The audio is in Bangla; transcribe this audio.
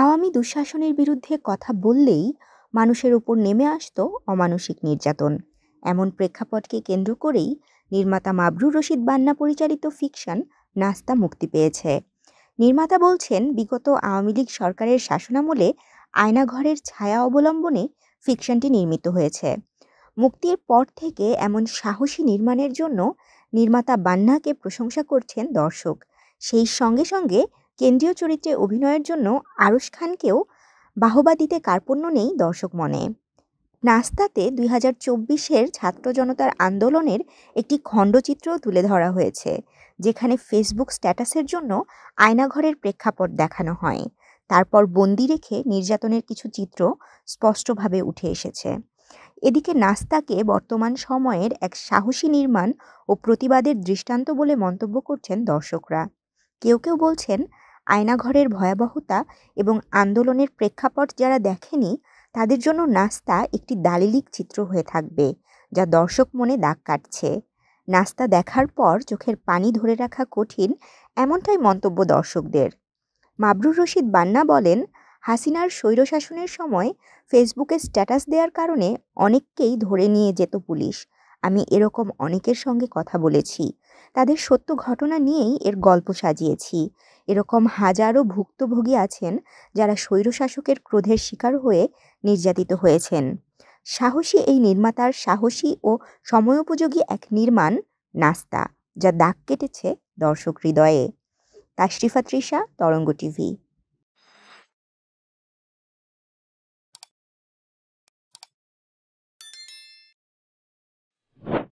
আওয়ামী দুঃশাসনের বিরুদ্ধে কথা বললেই মানুষের উপর নেমে আসতো অমানসিক নির্যাতন। এমন প্রেক্ষাপটকে কেন্দ্র করেই নির্মাতা মাবরুর রশিদ বান্না পরিচালিত ফিকশন নাস্তা মুক্তি পেয়েছে। নির্মাতা বলছেন, বিগত আওয়ামী লীগ সরকারের শাসনামলে আয়নাঘরের ছায়া অবলম্বনে ফিকশনটি নির্মিত হয়েছে। মুক্তির পর থেকে এমন সাহসী নির্মাণের জন্য নির্মাতা বান্নাকে প্রশংসা করছেন দর্শক। সেই সঙ্গে সঙ্গে কেন্দ্রীয় চরিত্রে অভিনয়ের জন্য আরশ খানকেও বাহবা দিতে কার্পণ্য নেই দর্শক মনে। নাস্তাতে ২০২৪-এর ছাত্র জনতার আন্দোলনের একটি খণ্ডচিত্রও তুলে ধরা হয়েছে, যেখানে ফেসবুক স্ট্যাটাসের জন্য আয়নাঘরের প্রেক্ষাপট দেখানো হয়। তারপর বন্দি রেখে নির্যাতনের কিছু চিত্র স্পষ্টভাবে উঠে এসেছে। এদিকে নাস্তাকে বর্তমান সময়ের এক সাহসী নির্মাণ ও প্রতিবাদের দৃষ্টান্ত বলে মন্তব্য করছেন দর্শকরা। কেউ কেউ বলছেন, আয়নাঘরের ভয়াবহতা এবং আন্দোলনের প্রেক্ষাপট যারা দেখেনি তাদের জন্য নাস্তা একটি দালিলিক চিত্র হয়ে থাকবে, যা দর্শক মনে দাগ কাটছে। নাস্তা দেখার পর চোখের পানি ধরে রাখা কঠিন, এমনটাই মন্তব্য দর্শকদের। মাবরুর রশিদ বান্না বলেন, হাসিনার স্বৈরশাসনের সময় ফেসবুকে স্ট্যাটাস দেওয়ার কারণে অনেককেই ধরে নিয়ে যেত পুলিশ। আমি এরকম অনেকের সঙ্গে কথা বলেছি, তাদের সত্য ঘটনা নিয়েই এর গল্প সাজিয়েছি। এরকম হাজারো ভুক্তভোগী আছেন যারা স্বৈরশাসকের ক্রোধের শিকার হয়ে নির্যাতিত হয়েছেন। সাহসী এই নির্মাতার সাহসী ও সময়োপযোগী এক নির্মাণ নাস্তা, যা দাগ কেটেছে দর্শক হৃদয়ে। তাশরিফা তৃষা, তরঙ্গ টিভি।